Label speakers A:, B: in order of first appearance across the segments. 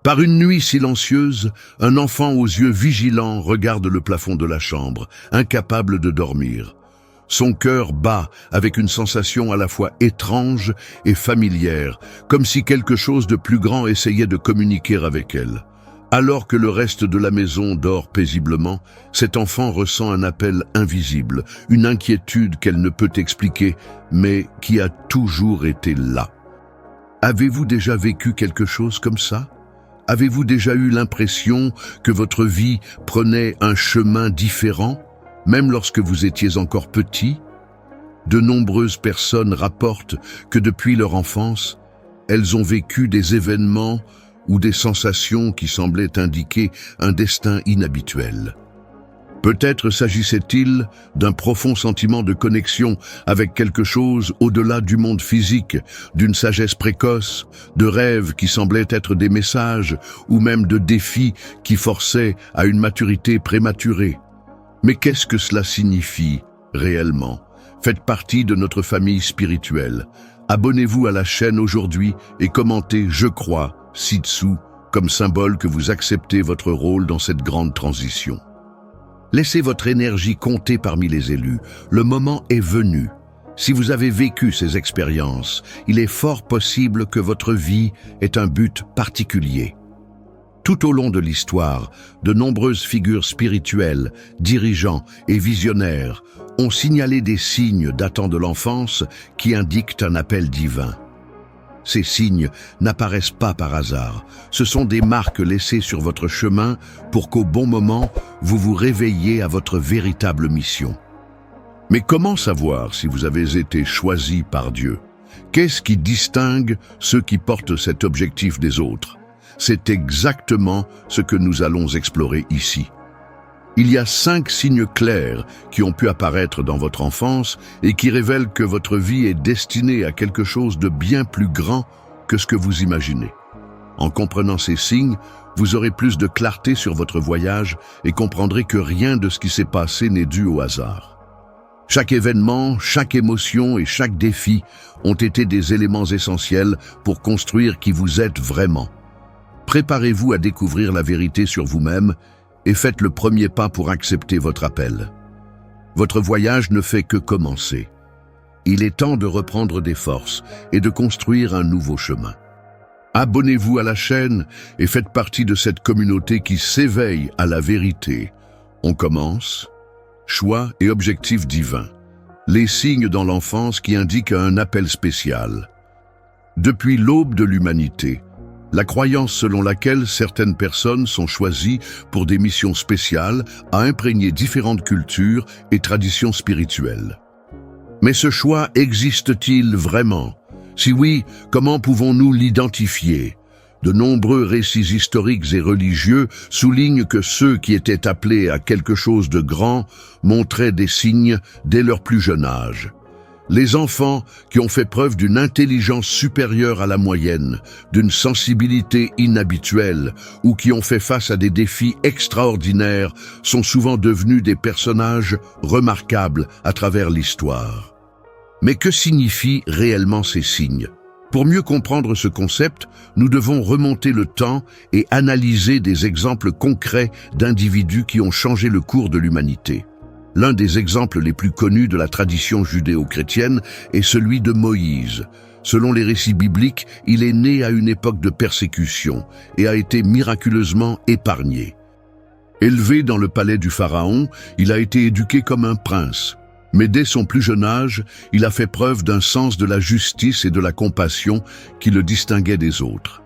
A: Par une nuit silencieuse, un enfant aux yeux vigilants regarde le plafond de la chambre, incapable de dormir. Son cœur bat avec une sensation à la fois étrange et familière, comme si quelque chose de plus grand essayait de communiquer avec elle. Alors que le reste de la maison dort paisiblement, cet enfant ressent un appel invisible, une inquiétude qu'elle ne peut expliquer, mais qui a toujours été là. Avez-vous déjà vécu quelque chose comme ça ? Avez-vous déjà eu l'impression que votre vie prenait un chemin différent, même lorsque vous étiez encore petit ? De nombreuses personnes rapportent que depuis leur enfance, elles ont vécu des événements ou des sensations qui semblaient indiquer un destin inhabituel. Peut-être s'agissait-il d'un profond sentiment de connexion avec quelque chose au-delà du monde physique, d'une sagesse précoce, de rêves qui semblaient être des messages, ou même de défis qui forçaient à une maturité prématurée. Mais qu'est-ce que cela signifie réellement ? Faites partie de notre famille spirituelle. Abonnez-vous à la chaîne aujourd'hui et commentez « Je crois » ci-dessous comme symbole que vous acceptez votre rôle dans cette grande transition. Laissez votre énergie compter parmi les élus. Le moment est venu. Si vous avez vécu ces expériences, il est fort possible que votre vie ait un but particulier. Tout au long de l'histoire, de nombreuses figures spirituelles, dirigeants et visionnaires ont signalé des signes datant de l'enfance qui indiquent un appel divin. Ces signes n'apparaissent pas par hasard. Ce sont des marques laissées sur votre chemin pour qu'au bon moment, vous vous réveilliez à votre véritable mission. Mais comment savoir si vous avez été choisi par Dieu ? Qu'est-ce qui distingue ceux qui portent cet objectif des autres ? C'est exactement ce que nous allons explorer ici. Il y a 5 signes clairs qui ont pu apparaître dans votre enfance et qui révèlent que votre vie est destinée à quelque chose de bien plus grand que ce que vous imaginez. En comprenant ces signes, vous aurez plus de clarté sur votre voyage et comprendrez que rien de ce qui s'est passé n'est dû au hasard. Chaque événement, chaque émotion et chaque défi ont été des éléments essentiels pour construire qui vous êtes vraiment. Préparez-vous à découvrir la vérité sur vous-même et faites le premier pas pour accepter votre appel. Votre voyage ne fait que commencer. Il est temps de reprendre des forces et de construire un nouveau chemin. Abonnez-vous à la chaîne et faites partie de cette communauté qui s'éveille à la vérité. On commence. Choix et objectifs divins. Les signes dans l'enfance qui indiquent un appel spécial. Depuis l'aube de l'humanité, la croyance selon laquelle certaines personnes sont choisies pour des missions spéciales a imprégné différentes cultures et traditions spirituelles. Mais ce choix existe-t-il vraiment ? Si oui, comment pouvons-nous l'identifier ? De nombreux récits historiques et religieux soulignent que ceux qui étaient appelés à quelque chose de grand montraient des signes dès leur plus jeune âge. Les enfants qui ont fait preuve d'une intelligence supérieure à la moyenne, d'une sensibilité inhabituelle ou qui ont fait face à des défis extraordinaires sont souvent devenus des personnages remarquables à travers l'histoire. Mais que signifient réellement ces signes ? Pour mieux comprendre ce concept, nous devons remonter le temps et analyser des exemples concrets d'individus qui ont changé le cours de l'humanité. L'un des exemples les plus connus de la tradition judéo-chrétienne est celui de Moïse. Selon les récits bibliques, il est né à une époque de persécution et a été miraculeusement épargné. Élevé dans le palais du Pharaon, il a été éduqué comme un prince. Mais dès son plus jeune âge, il a fait preuve d'un sens de la justice et de la compassion qui le distinguait des autres.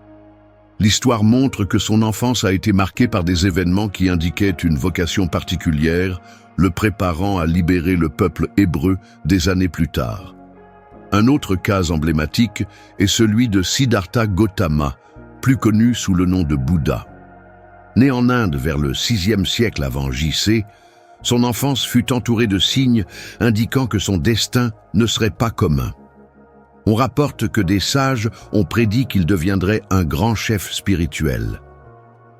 A: L'histoire montre que son enfance a été marquée par des événements qui indiquaient une vocation particulière, le préparant à libérer le peuple hébreu des années plus tard. Un autre cas emblématique est celui de Siddhartha Gautama, plus connu sous le nom de Bouddha. Né en Inde vers le VIe siècle avant J.C., son enfance fut entourée de signes indiquant que son destin ne serait pas commun. On rapporte que des sages ont prédit qu'il deviendrait un grand chef spirituel.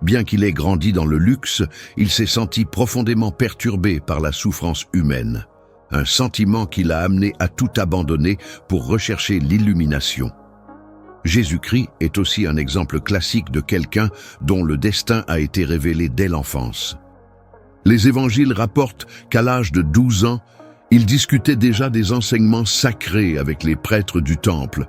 A: Bien qu'il ait grandi dans le luxe, il s'est senti profondément perturbé par la souffrance humaine, un sentiment qui l'a amené à tout abandonner pour rechercher l'illumination. Jésus-Christ est aussi un exemple classique de quelqu'un dont le destin a été révélé dès l'enfance. Les évangiles rapportent qu'à l'âge de 12 ans, il discutait déjà des enseignements sacrés avec les prêtres du temple,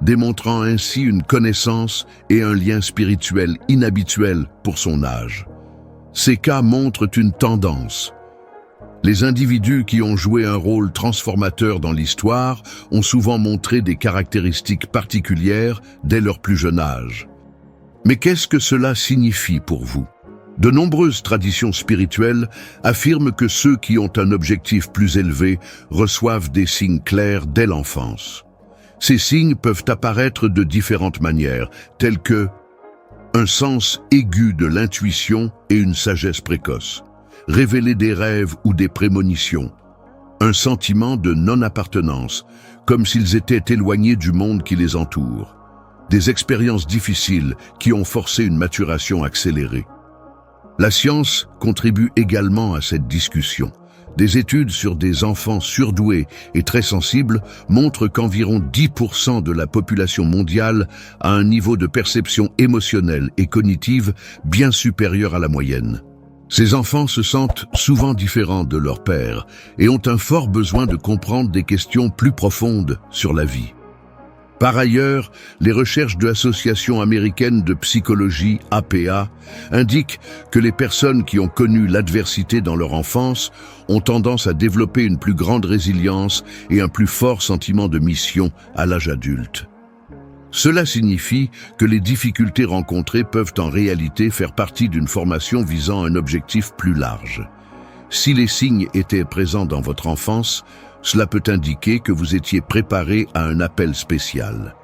A: démontrant ainsi une connaissance et un lien spirituel inhabituel pour son âge. Ces cas montrent une tendance. Les individus qui ont joué un rôle transformateur dans l'histoire ont souvent montré des caractéristiques particulières dès leur plus jeune âge. Mais qu'est-ce que cela signifie pour vous? De nombreuses traditions spirituelles affirment que ceux qui ont un objectif plus élevé reçoivent des signes clairs dès l'enfance. Ces signes peuvent apparaître de différentes manières, telles que un sens aigu de l'intuition et une sagesse précoce, révéler des rêves ou des prémonitions, un sentiment de non-appartenance, comme s'ils étaient éloignés du monde qui les entoure, des expériences difficiles qui ont forcé une maturation accélérée. La science contribue également à cette discussion. Des études sur des enfants surdoués et très sensibles montrent qu'environ 10% de la population mondiale a un niveau de perception émotionnelle et cognitive bien supérieur à la moyenne. Ces enfants se sentent souvent différents de leur père et ont un fort besoin de comprendre des questions plus profondes sur la vie. Par ailleurs, les recherches de l'Association américaine de psychologie, APA, indiquent que les personnes qui ont connu l'adversité dans leur enfance ont tendance à développer une plus grande résilience et un plus fort sentiment de mission à l'âge adulte. Cela signifie que les difficultés rencontrées peuvent en réalité faire partie d'une formation visant un objectif plus large. Si les signes étaient présents dans votre enfance, cela peut indiquer que vous étiez préparé à un appel spécial.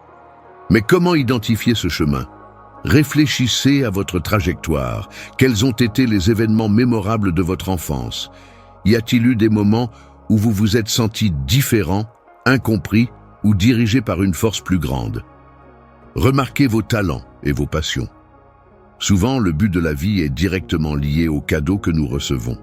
A: Mais comment identifier ce chemin? Réfléchissez à votre trajectoire. Quels ont été les événements mémorables de votre enfance? Y a-t-il eu des moments où vous vous êtes senti différent, incompris ou dirigé par une force plus grande? Remarquez vos talents et vos passions. Souvent, le but de la vie est directement lié aux cadeaux que nous recevons.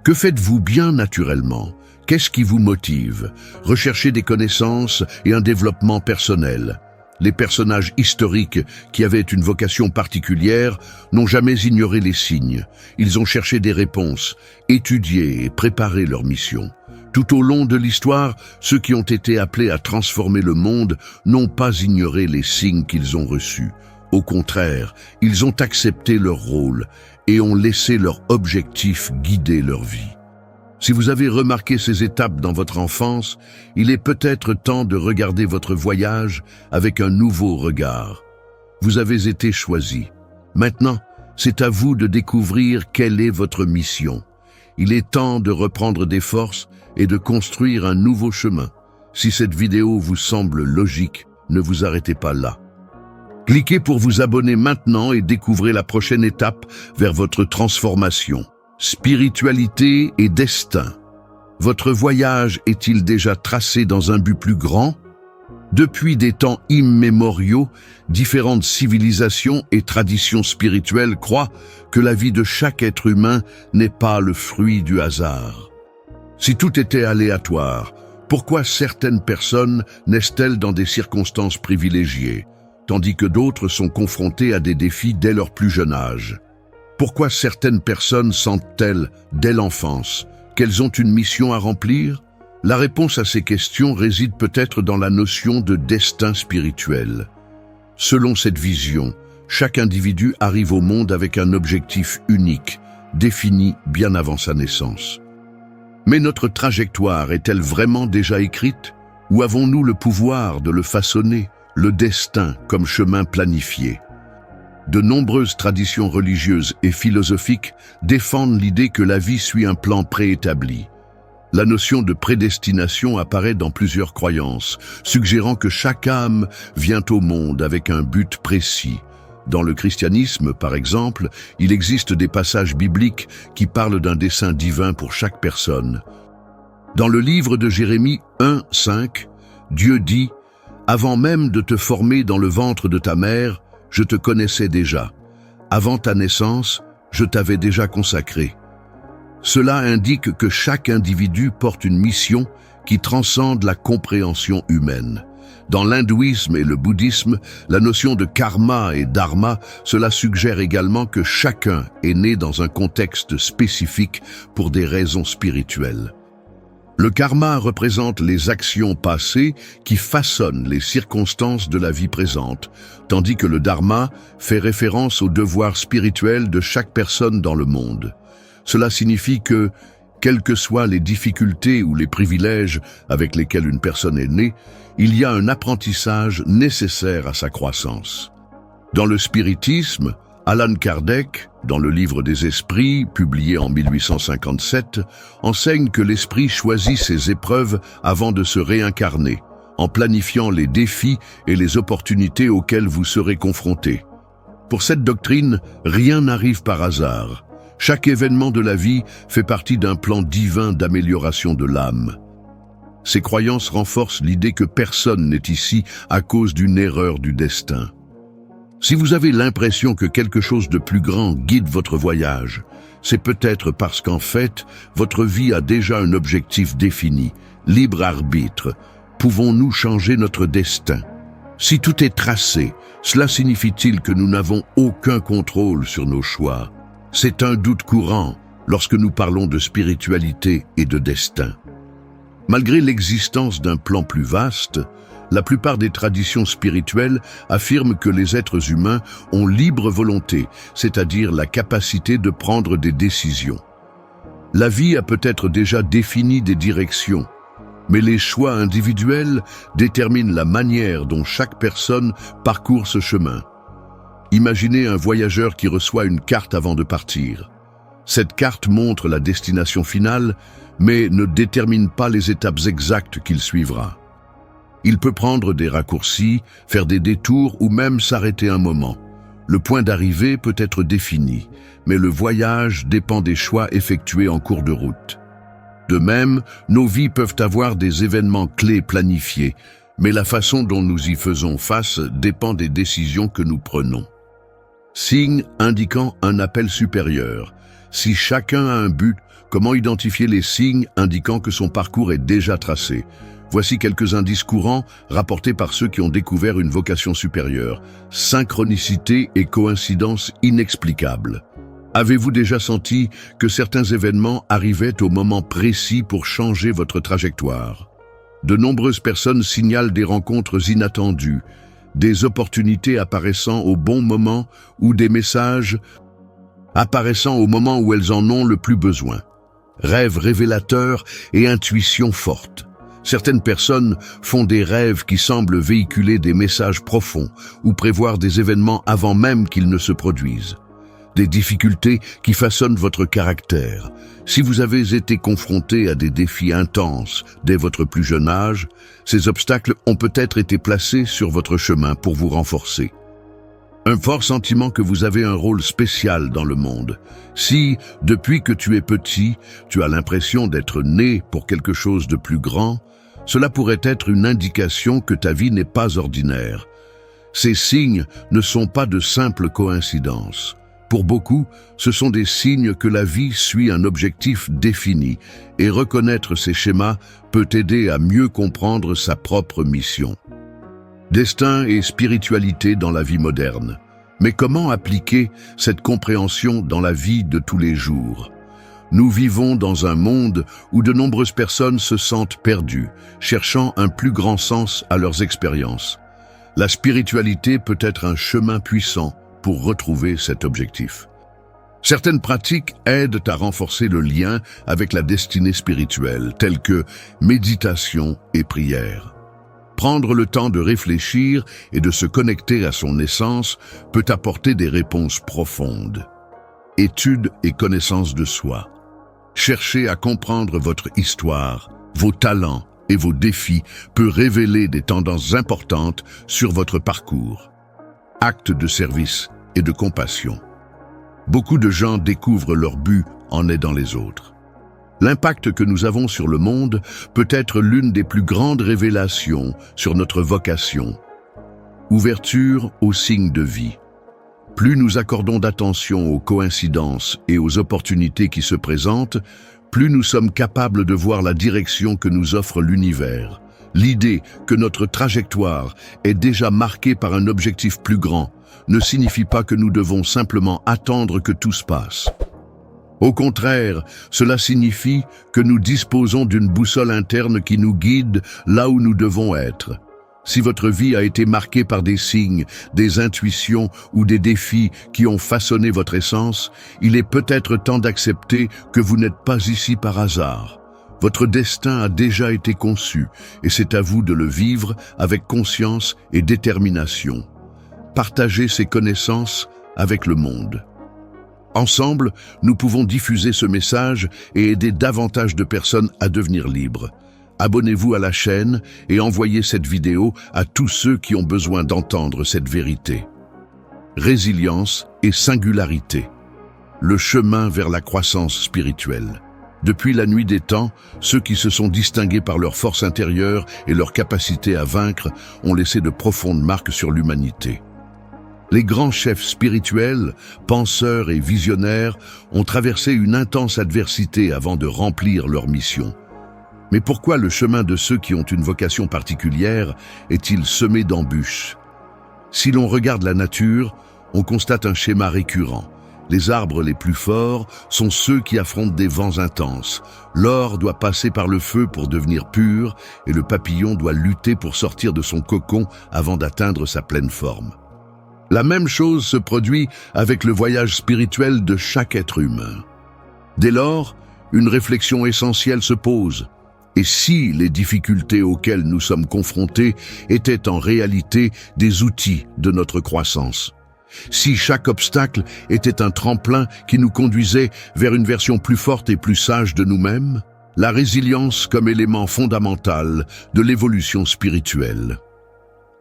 A: Que faites-vous bien naturellement? Qu'est-ce qui vous motive? Recherchez des connaissances et un développement personnel. Les personnages historiques qui avaient une vocation particulière n'ont jamais ignoré les signes. Ils ont cherché des réponses, étudié et préparé leur mission. Tout au long de l'histoire, ceux qui ont été appelés à transformer le monde n'ont pas ignoré les signes qu'ils ont reçus. Au contraire, ils ont accepté leur rôle et ont laissé leur objectif guider leur vie. Si vous avez remarqué ces étapes dans votre enfance, il est peut-être temps de regarder votre voyage avec un nouveau regard. Vous avez été choisi. Maintenant, c'est à vous de découvrir quelle est votre mission. Il est temps de reprendre des forces et de construire un nouveau chemin. Si cette vidéo vous semble logique, ne vous arrêtez pas là. Cliquez pour vous abonner maintenant et découvrez la prochaine étape vers votre transformation. Spiritualité et destin. Votre voyage est-il déjà tracé dans un but plus grand? Depuis des temps immémoriaux, différentes civilisations et traditions spirituelles croient que la vie de chaque être humain n'est pas le fruit du hasard. Si tout était aléatoire, pourquoi certaines personnes naissent-elles dans des circonstances privilégiées, tandis que d'autres sont confrontées à des défis dès leur plus jeune âge? Pourquoi certaines personnes sentent-elles, dès l'enfance, qu'elles ont une mission à remplir? La réponse à ces questions réside peut-être dans la notion de destin spirituel. Selon cette vision, chaque individu arrive au monde avec un objectif unique, défini bien avant sa naissance. Mais notre trajectoire est-elle vraiment déjà écrite? Ou avons-nous le pouvoir de le façonner, le destin comme chemin planifié? De nombreuses traditions religieuses et philosophiques défendent l'idée que la vie suit un plan préétabli. La notion de prédestination apparaît dans plusieurs croyances, suggérant que chaque âme vient au monde avec un but précis. Dans le christianisme, par exemple, il existe des passages bibliques qui parlent d'un dessein divin pour chaque personne. Dans le livre de Jérémie 1:5, Dieu dit « Avant même de te former dans le ventre de ta mère, je te connaissais déjà. Avant ta naissance, je t'avais déjà consacré. » Cela indique que chaque individu porte une mission qui transcende la compréhension humaine. Dans l'hindouisme et le bouddhisme, la notion de karma et dharma, cela suggère également que chacun est né dans un contexte spécifique pour des raisons spirituelles. Le karma représente les actions passées qui façonnent les circonstances de la vie présente, tandis que le dharma fait référence aux devoirs spirituels de chaque personne dans le monde. Cela signifie que, quelles que soient les difficultés ou les privilèges avec lesquels une personne est née, il y a un apprentissage nécessaire à sa croissance. Dans le spiritisme, Allan Kardec, dans le livre des esprits, publié en 1857, enseigne que l'esprit choisit ses épreuves avant de se réincarner, en planifiant les défis et les opportunités auxquelles vous serez confrontés. Pour cette doctrine, rien n'arrive par hasard. Chaque événement de la vie fait partie d'un plan divin d'amélioration de l'âme. Ces croyances renforcent l'idée que personne n'est ici à cause d'une erreur du destin. Si vous avez l'impression que quelque chose de plus grand guide votre voyage, c'est peut-être parce qu'en fait, votre vie a déjà un objectif défini, libre arbitre. Pouvons-nous changer notre destin? Si tout est tracé, cela signifie-t-il que nous n'avons aucun contrôle sur nos choix? C'est un doute courant lorsque nous parlons de spiritualité et de destin. Malgré l'existence d'un plan plus vaste, la plupart des traditions spirituelles affirment que les êtres humains ont libre volonté, c'est-à-dire la capacité de prendre des décisions. La vie a peut-être déjà défini des directions, mais les choix individuels déterminent la manière dont chaque personne parcourt ce chemin. Imaginez un voyageur qui reçoit une carte avant de partir. Cette carte montre la destination finale, mais ne détermine pas les étapes exactes qu'il suivra. Il peut prendre des raccourcis, faire des détours ou même s'arrêter un moment. Le point d'arrivée peut être défini, mais le voyage dépend des choix effectués en cours de route. De même, nos vies peuvent avoir des événements clés planifiés, mais la façon dont nous y faisons face dépend des décisions que nous prenons. Signes indiquant un appel supérieur. Si chacun a un but, comment identifier les signes indiquant que son parcours est déjà tracé? Voici quelques indices courants rapportés par ceux qui ont découvert une vocation supérieure. Synchronicité et coïncidence inexplicables. Avez-vous déjà senti que certains événements arrivaient au moment précis pour changer votre trajectoire? De nombreuses personnes signalent des rencontres inattendues, des opportunités apparaissant au bon moment ou des messages apparaissant au moment où elles en ont le plus besoin. Rêves révélateurs et intuition forte. Certaines personnes font des rêves qui semblent véhiculer des messages profonds ou prévoir des événements avant même qu'ils ne se produisent. Des difficultés qui façonnent votre caractère. Si vous avez été confronté à des défis intenses dès votre plus jeune âge, ces obstacles ont peut-être été placés sur votre chemin pour vous renforcer. Un fort sentiment que vous avez un rôle spécial dans le monde. Si, depuis que tu es petit, tu as l'impression d'être né pour quelque chose de plus grand, cela pourrait être une indication que ta vie n'est pas ordinaire. Ces signes ne sont pas de simples coïncidences. Pour beaucoup, ce sont des signes que la vie suit un objectif défini, et reconnaître ces schémas peut aider à mieux comprendre sa propre mission. Destin et spiritualité dans la vie moderne. Mais comment appliquer cette compréhension dans la vie de tous les jours? Nous vivons dans un monde où de nombreuses personnes se sentent perdues, cherchant un plus grand sens à leurs expériences. La spiritualité peut être un chemin puissant pour retrouver cet objectif. Certaines pratiques aident à renforcer le lien avec la destinée spirituelle, telles que méditation et prière. Prendre le temps de réfléchir et de se connecter à son essence peut apporter des réponses profondes. Étude et connaissance de soi. Chercher à comprendre votre histoire, vos talents et vos défis peut révéler des tendances importantes sur votre parcours. Acte de service et de compassion. Beaucoup de gens découvrent leur but en aidant les autres. L'impact que nous avons sur le monde peut être l'une des plus grandes révélations sur notre vocation. Ouverture aux signes de vie. Plus nous accordons d'attention aux coïncidences et aux opportunités qui se présentent, plus nous sommes capables de voir la direction que nous offre l'univers. L'idée que notre trajectoire est déjà marquée par un objectif plus grand ne signifie pas que nous devons simplement attendre que tout se passe. Au contraire, cela signifie que nous disposons d'une boussole interne qui nous guide là où nous devons être. Si votre vie a été marquée par des signes, des intuitions ou des défis qui ont façonné votre essence, il est peut-être temps d'accepter que vous n'êtes pas ici par hasard. Votre destin a déjà été conçu et c'est à vous de le vivre avec conscience et détermination. Partagez ces connaissances avec le monde. Ensemble, nous pouvons diffuser ce message et aider davantage de personnes à devenir libres. Abonnez-vous à la chaîne et envoyez cette vidéo à tous ceux qui ont besoin d'entendre cette vérité. Résilience et singularité. Le chemin vers la croissance spirituelle. Depuis la nuit des temps, ceux qui se sont distingués par leur force intérieure et leur capacité à vaincre ont laissé de profondes marques sur l'humanité. Les grands chefs spirituels, penseurs et visionnaires ont traversé une intense adversité avant de remplir leur mission. Mais pourquoi le chemin de ceux qui ont une vocation particulière est-il semé d'embûches? Si l'on regarde la nature, on constate un schéma récurrent. Les arbres les plus forts sont ceux qui affrontent des vents intenses. L'or doit passer par le feu pour devenir pur et le papillon doit lutter pour sortir de son cocon avant d'atteindre sa pleine forme. La même chose se produit avec le voyage spirituel de chaque être humain. Dès lors, une réflexion essentielle se pose. Et si les difficultés auxquelles nous sommes confrontés étaient en réalité des outils de notre croissance? Si chaque obstacle était un tremplin qui nous conduisait vers une version plus forte et plus sage de nous-mêmes? La résilience comme élément fondamental de l'évolution spirituelle.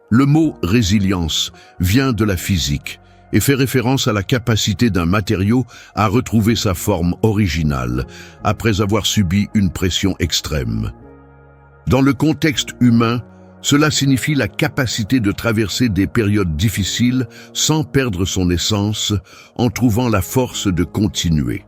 A: Le mot « résilience » vient de la physique et fait référence à la capacité d'un matériau à retrouver sa forme originale après avoir subi une pression extrême. Dans le contexte humain, cela signifie la capacité de traverser des périodes difficiles sans perdre son essence, en trouvant la force de continuer.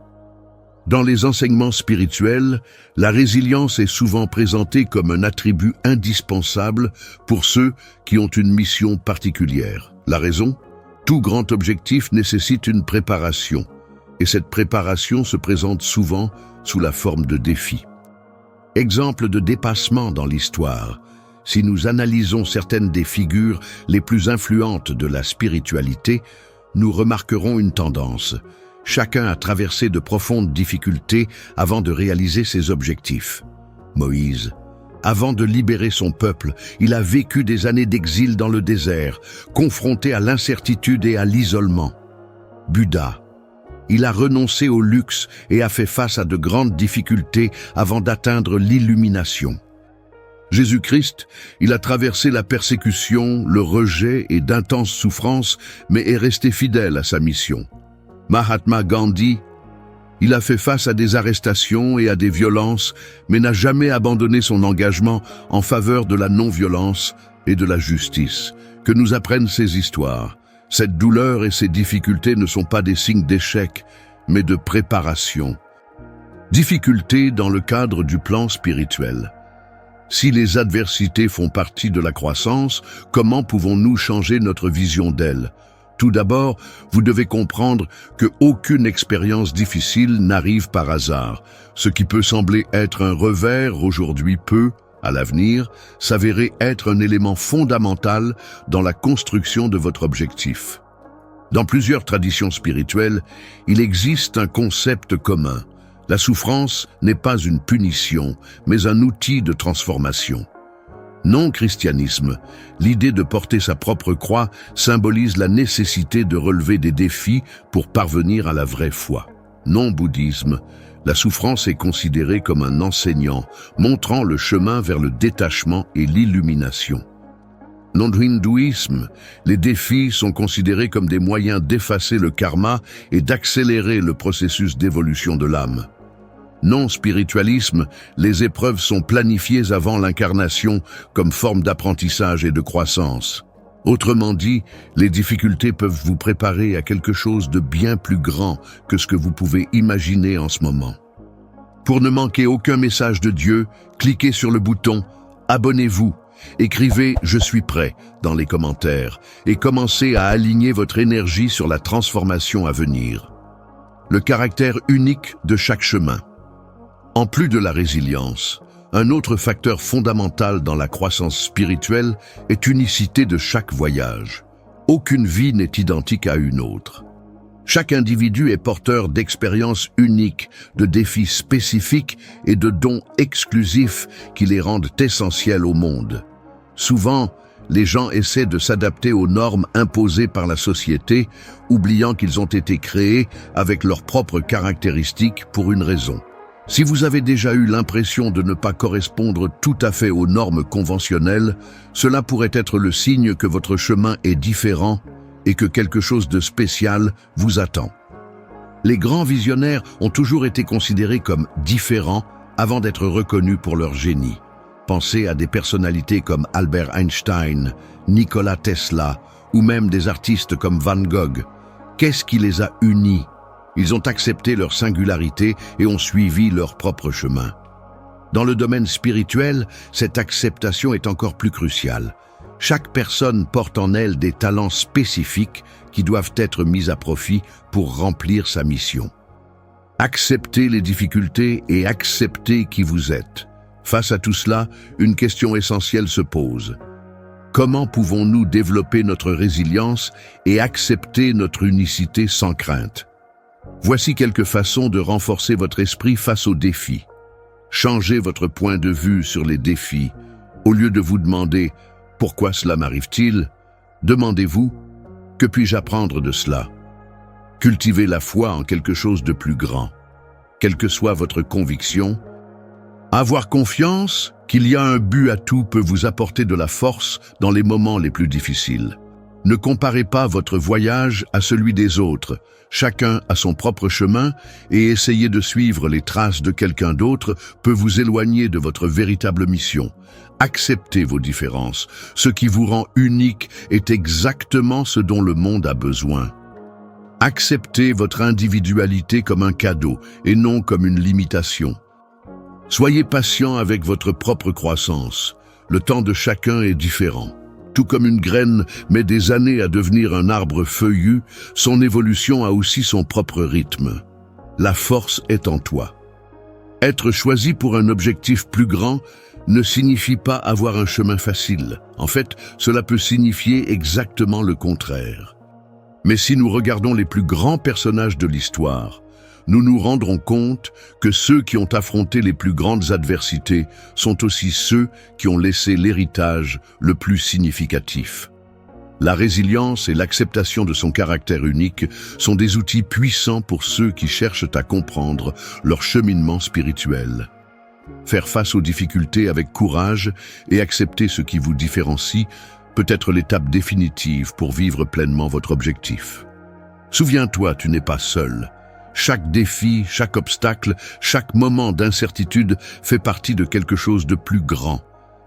A: Dans les enseignements spirituels, la résilience est souvent présentée comme un attribut indispensable pour ceux qui ont une mission particulière. La raison? Tout grand objectif nécessite une préparation, et cette préparation se présente souvent sous la forme de défis. Exemple de dépassement dans l'histoire. Si nous analysons certaines des figures les plus influentes de la spiritualité, nous remarquerons une tendance. Chacun a traversé de profondes difficultés avant de réaliser ses objectifs. Moïse, avant de libérer son peuple, il a vécu des années d'exil dans le désert, confronté à l'incertitude et à l'isolement. Bouddha, il a renoncé au luxe et a fait face à de grandes difficultés avant d'atteindre l'illumination. Jésus-Christ, il a traversé la persécution, le rejet et d'intenses souffrances, mais est resté fidèle à sa mission. Mahatma Gandhi, il a fait face à des arrestations et à des violences, mais n'a jamais abandonné son engagement en faveur de la non-violence et de la justice. Que nous apprennent ces histoires. Cette douleur et ces difficultés ne sont pas des signes d'échec, mais de préparation. Difficultés dans le cadre du plan spirituel. Si les adversités font partie de la croissance, comment pouvons-nous changer notre vision d'elles? Tout d'abord, vous devez comprendre qu'aucune expérience difficile n'arrive par hasard. Ce qui peut sembler être un revers aujourd'hui peut, à l'avenir, s'avérer être un élément fondamental dans la construction de votre objectif. Dans plusieurs traditions spirituelles, il existe un concept commun. La souffrance n'est pas une punition, mais un outil de transformation. Non-christianisme, l'idée de porter sa propre croix symbolise la nécessité de relever des défis pour parvenir à la vraie foi. Non-bouddhisme, la souffrance est considérée comme un enseignant, montrant le chemin vers le détachement et l'illumination. Non-hindouisme, les défis sont considérés comme des moyens d'effacer le karma et d'accélérer le processus d'évolution de l'âme. Non-spiritualisme, les épreuves sont planifiées avant l'incarnation comme forme d'apprentissage et de croissance. Autrement dit, les difficultés peuvent vous préparer à quelque chose de bien plus grand que ce que vous pouvez imaginer en ce moment. Pour ne manquer aucun message de Dieu, cliquez sur le bouton « Abonnez-vous » Écrivez « Je suis prêt » dans les commentaires et commencez à aligner votre énergie sur la transformation à venir. Le caractère unique de chaque chemin. En plus de la résilience, un autre facteur fondamental dans la croissance spirituelle est l'unicité de chaque voyage. Aucune vie n'est identique à une autre. Chaque individu est porteur d'expériences uniques, de défis spécifiques et de dons exclusifs qui les rendent essentiels au monde. Souvent, les gens essaient de s'adapter aux normes imposées par la société, oubliant qu'ils ont été créés avec leurs propres caractéristiques pour une raison. Si vous avez déjà eu l'impression de ne pas correspondre tout à fait aux normes conventionnelles, cela pourrait être le signe que votre chemin est différent et que quelque chose de spécial vous attend. Les grands visionnaires ont toujours été considérés comme différents avant d'être reconnus pour leur génie. Pensez à des personnalités comme Albert Einstein, Nikola Tesla ou même des artistes comme Van Gogh. Qu'est-ce qui les a unis? Ils ont accepté leur singularité et ont suivi leur propre chemin. Dans le domaine spirituel, cette acceptation est encore plus cruciale. Chaque personne porte en elle des talents spécifiques qui doivent être mis à profit pour remplir sa mission. Acceptez les difficultés et acceptez qui vous êtes. Face à tout cela, une question essentielle se pose. Comment pouvons-nous développer notre résilience et accepter notre unicité sans crainte? Voici quelques façons de renforcer votre esprit face aux défis. Changez votre point de vue sur les défis. Au lieu de vous demander « Pourquoi cela m'arrive-t-il ?» demandez-vous « Que puis-je apprendre de cela ?» Cultivez la foi en quelque chose de plus grand. Quelle que soit votre conviction, avoir confiance qu'il y a un but à tout peut vous apporter de la force dans les moments les plus difficiles. Ne comparez pas votre voyage à celui des autres. Chacun a son propre chemin et essayer de suivre les traces de quelqu'un d'autre peut vous éloigner de votre véritable mission. Acceptez vos différences. Ce qui vous rend unique est exactement ce dont le monde a besoin. Acceptez votre individualité comme un cadeau et non comme une limitation. Soyez patient avec votre propre croissance. Le temps de chacun est différent. Tout comme une graine met des années à devenir un arbre feuillu, son évolution a aussi son propre rythme. La force est en toi. Être choisi pour un objectif plus grand ne signifie pas avoir un chemin facile. En fait, cela peut signifier exactement le contraire. Mais si nous regardons les plus grands personnages de l'histoire, nous nous rendrons compte que ceux qui ont affronté les plus grandes adversités sont aussi ceux qui ont laissé l'héritage le plus significatif. La résilience et l'acceptation de son caractère unique sont des outils puissants pour ceux qui cherchent à comprendre leur cheminement spirituel. Faire face aux difficultés avec courage et accepter ce qui vous différencie peut être l'étape définitive pour vivre pleinement votre objectif. Souviens-toi, tu n'es pas seul. Chaque défi, chaque obstacle, chaque moment d'incertitude fait partie de quelque chose de plus grand.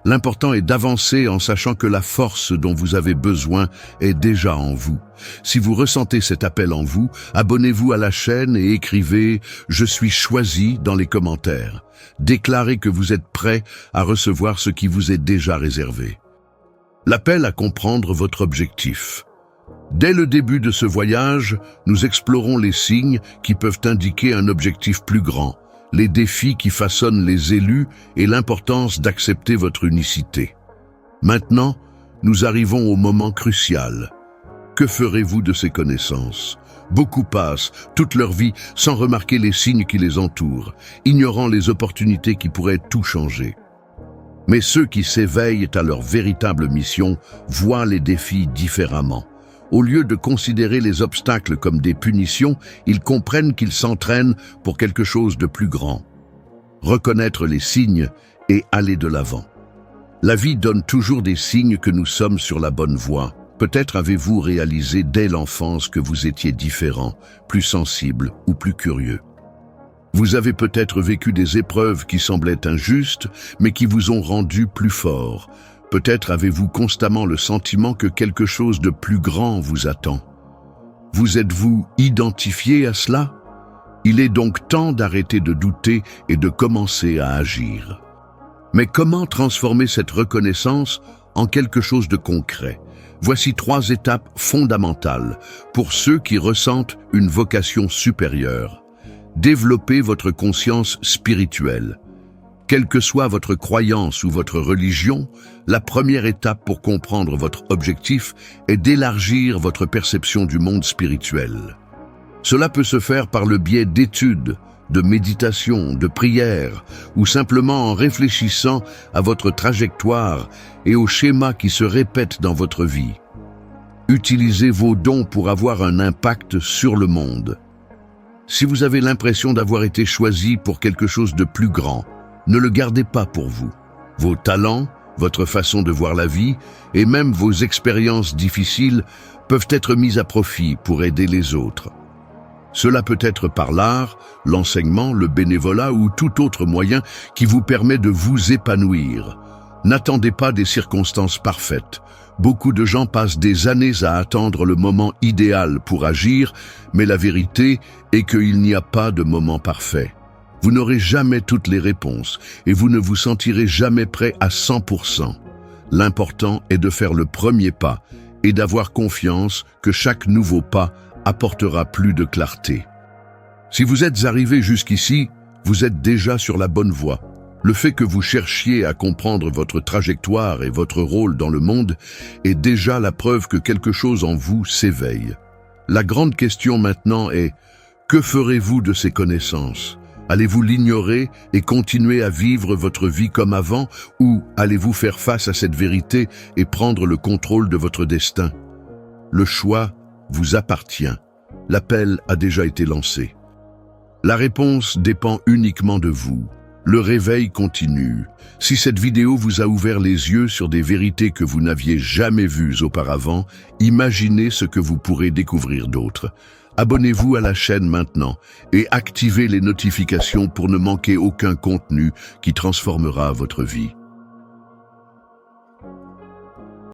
A: L'important est d'avancer en sachant que la force dont vous avez besoin est déjà en vous. Si vous ressentez cet appel en vous, abonnez-vous à la chaîne et écrivez « Je suis choisi » dans les commentaires. Déclarez que vous êtes prêt à recevoir ce qui vous est déjà réservé. L'appel à comprendre votre objectif. Dès le début de ce voyage, nous explorons les signes qui peuvent indiquer un objectif plus grand, les défis qui façonnent les élus et l'importance d'accepter votre unicité. Maintenant, nous arrivons au moment crucial. Que ferez-vous de ces connaissances? Beaucoup passent toute leur vie sans remarquer les signes qui les entourent, ignorant les opportunités qui pourraient tout changer. Mais ceux qui s'éveillent à leur véritable mission voient les défis différemment. Au lieu de considérer les obstacles comme des punitions, ils comprennent qu'ils s'entraînent pour quelque chose de plus grand. Reconnaître les signes et aller de l'avant. La vie donne toujours des signes que nous sommes sur la bonne voie. Peut-être avez-vous réalisé dès l'enfance que vous étiez différent, plus sensible ou plus curieux. Vous avez peut-être vécu des épreuves qui semblaient injustes, mais qui vous ont rendu plus fort. Peut-être avez-vous constamment le sentiment que quelque chose de plus grand vous attend. Vous êtes-vous identifié à cela? Il est donc temps d'arrêter de douter et de commencer à agir. Mais comment transformer cette reconnaissance en quelque chose de concret? Voici 3 étapes fondamentales pour ceux qui ressentent une vocation supérieure. Développez votre conscience spirituelle. Quelle que soit votre croyance ou votre religion, la première étape pour comprendre votre objectif est d'élargir votre perception du monde spirituel. Cela peut se faire par le biais d'études, de méditation, de prières, ou simplement en réfléchissant à votre trajectoire et aux schémas qui se répètent dans votre vie. Utilisez vos dons pour avoir un impact sur le monde. Si vous avez l'impression d'avoir été choisi pour quelque chose de plus grand, ne le gardez pas pour vous. Vos talents, votre façon de voir la vie et même vos expériences difficiles peuvent être mis à profit pour aider les autres. Cela peut être par l'art, l'enseignement, le bénévolat ou tout autre moyen qui vous permet de vous épanouir. N'attendez pas des circonstances parfaites. Beaucoup de gens passent des années à attendre le moment idéal pour agir, mais la vérité est qu'il n'y a pas de moment parfait. Vous n'aurez jamais toutes les réponses et vous ne vous sentirez jamais prêt à 100%. L'important est de faire le premier pas et d'avoir confiance que chaque nouveau pas apportera plus de clarté. Si vous êtes arrivé jusqu'ici, vous êtes déjà sur la bonne voie. Le fait que vous cherchiez à comprendre votre trajectoire et votre rôle dans le monde est déjà la preuve que quelque chose en vous s'éveille. La grande question maintenant est, que ferez-vous de ces connaissances ? Allez-vous l'ignorer et continuer à vivre votre vie comme avant, ou allez-vous faire face à cette vérité et prendre le contrôle de votre destin? Le choix vous appartient. L'appel a déjà été lancé. La réponse dépend uniquement de vous. Le réveil continue. Si cette vidéo vous a ouvert les yeux sur des vérités que vous n'aviez jamais vues auparavant, imaginez ce que vous pourrez découvrir d'autres. Abonnez-vous à la chaîne maintenant et activez les notifications pour ne manquer aucun contenu qui transformera votre vie.